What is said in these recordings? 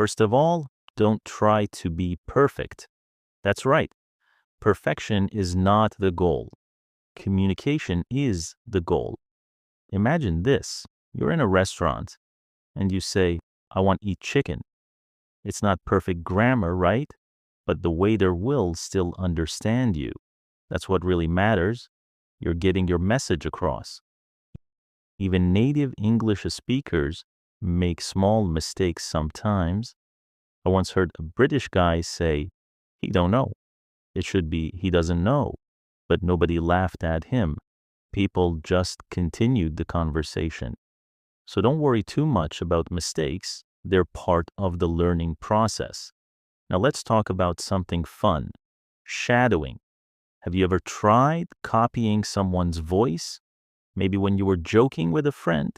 First of all, don't try to be perfect. That's right. Perfection is not the goal. Communication is the goal. Imagine this. You're in a restaurant and you say, I want to eat chicken. It's not perfect grammar, right? But the waiter will still understand you. That's what really matters. You're getting your message across. Even native English speakers make small mistakes sometimes. I once heard a British guy say, he don't know. It should be, he doesn't know. But nobody laughed at him. People just continued the conversation. So don't worry too much about mistakes. They're part of the learning process. Now let's talk about something fun. Shadowing. Have you ever tried copying someone's voice? Maybe when you were joking with a friend?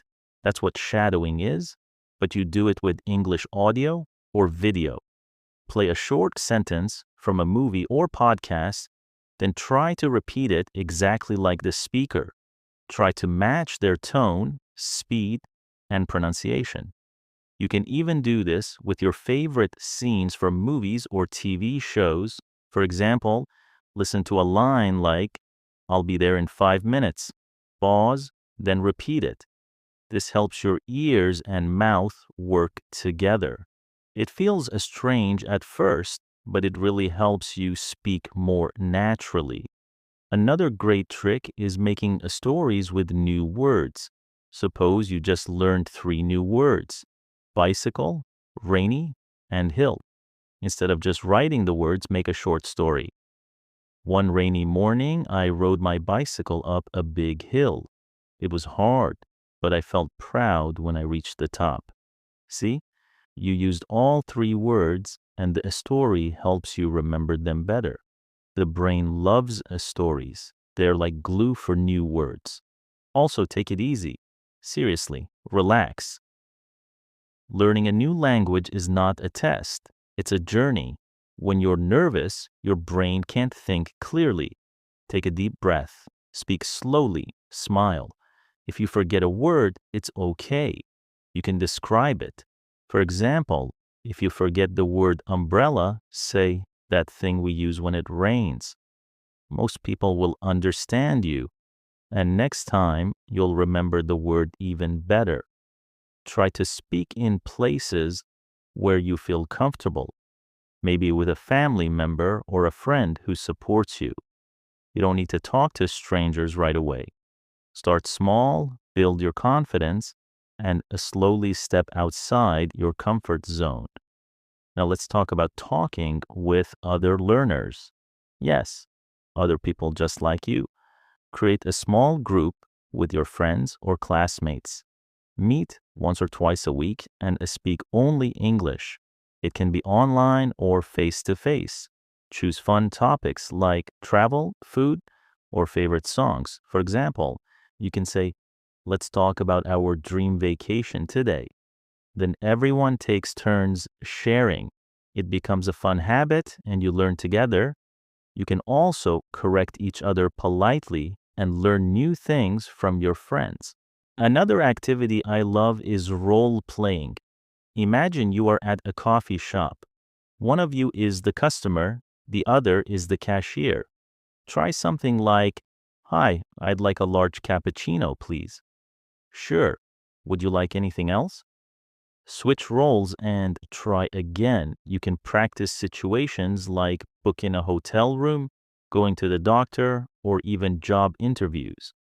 That's what shadowing is, but you do it with English audio or video. Play a short sentence from a movie or podcast, then try to repeat it exactly like the speaker. Try to match their tone, speed, and pronunciation. You can even do this with your favorite scenes from movies or TV shows. For example, listen to a line like, I'll be there in 5 minutes. Pause, then repeat it. This helps your ears and mouth work together. It feels strange at first, but it really helps you speak more naturally. Another great trick is making stories with new words. Suppose you just learned 3 new words: bicycle, rainy, and hill. Instead of just writing the words, make a short story. One rainy morning, I rode my bicycle up a big hill. It was hard, but I felt proud when I reached the top. See, you used all 3 words, and the story helps you remember them better. The brain loves stories. They're like glue for new words. Also, take it easy. Seriously, relax. Learning a new language is not a test. It's a journey. When you're nervous, your brain can't think clearly. Take a deep breath. Speak slowly. Smile. If you forget a word, it's okay. You can describe it. For example, if you forget the word umbrella, say, that thing we use when it rains. Most people will understand you, and next time you'll remember the word even better. Try to speak in places where you feel comfortable, maybe with a family member or a friend who supports you. You don't need to talk to strangers right away. Start small, build your confidence, and slowly step outside your comfort zone. Now let's talk about talking with other learners. Yes, other people just like you. Create a small group with your friends or classmates. Meet once or twice a week and speak only English. It can be online or face-to-face. Choose fun topics like travel, food, or favorite songs. For example, you can say, let's talk about our dream vacation today. Then everyone takes turns sharing. It becomes a fun habit and you learn together. You can also correct each other politely and learn new things from your friends. Another activity I love is role playing. Imagine you are at a coffee shop. One of you is the customer, the other is the cashier. Try something like, Hi, I'd like a large cappuccino, please. Sure. Would you like anything else? Switch roles and try again. You can practice situations like booking a hotel room, going to the doctor, or even job interviews.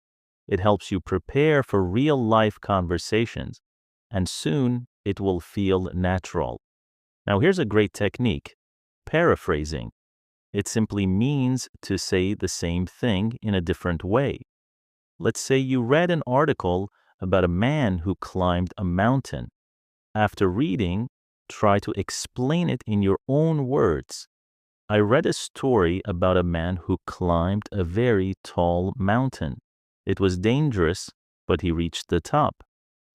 It helps you prepare for real life conversations, and soon it will feel natural. Now, here's a great technique: paraphrasing. It simply means to say the same thing in a different way. Let's say you read an article about a man who climbed a mountain. After reading, try to explain it in your own words. I read a story about a man who climbed a very tall mountain. It was dangerous, but he reached the top.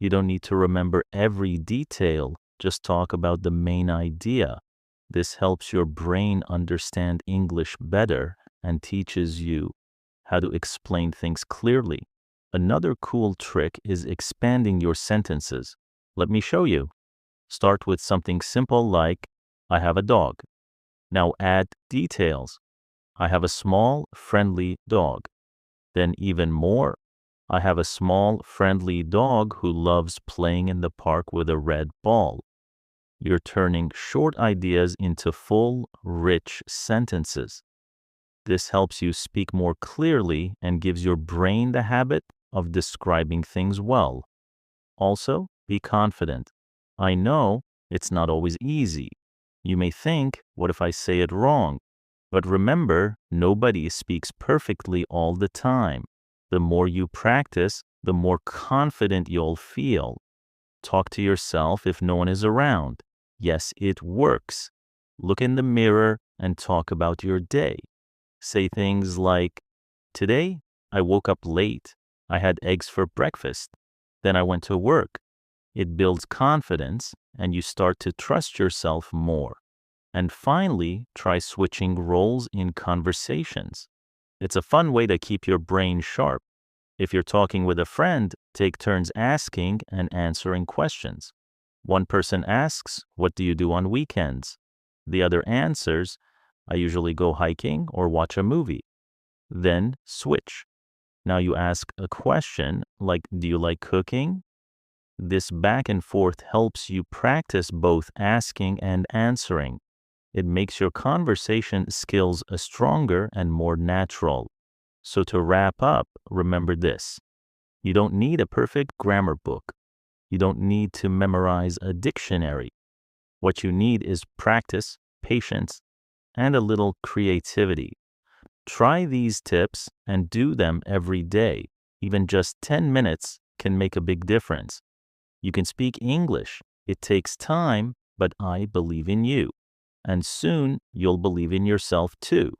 You don't need to remember every detail, just talk about the main idea. This helps your brain understand English better and teaches you how to explain things clearly. Another cool trick is expanding your sentences. Let me show you. Start with something simple like, I have a dog. Now add details. I have a small, friendly dog. Then even more. I have a small, friendly dog who loves playing in the park with a red ball. You're turning short ideas into full, rich sentences. This helps you speak more clearly and gives your brain the habit of describing things well. Also, be confident. I know it's not always easy. You may think, what if I say it wrong? But remember, nobody speaks perfectly all the time. The more you practice, the more confident you'll feel. Talk to yourself if no one is around. Yes, it works. Look in the mirror and talk about your day. Say things like, today I woke up late. I had eggs for breakfast. Then I went to work. It builds confidence and you start to trust yourself more. And finally, try switching roles in conversations. It's a fun way to keep your brain sharp. If you're talking with a friend, take turns asking and answering questions. One person asks, what do you do on weekends? The other answers, I usually go hiking or watch a movie. Then switch. Now you ask a question like, do you like cooking? This back and forth helps you practice both asking and answering. It makes your conversation skills stronger and more natural. So to wrap up, remember this. You don't need a perfect grammar book. You don't need to memorize a dictionary. What you need is practice, patience, and a little creativity. Try these tips and do them every day. Even just 10 minutes can make a big difference. You can speak English. It takes time, but I believe in you. And soon you'll believe in yourself too.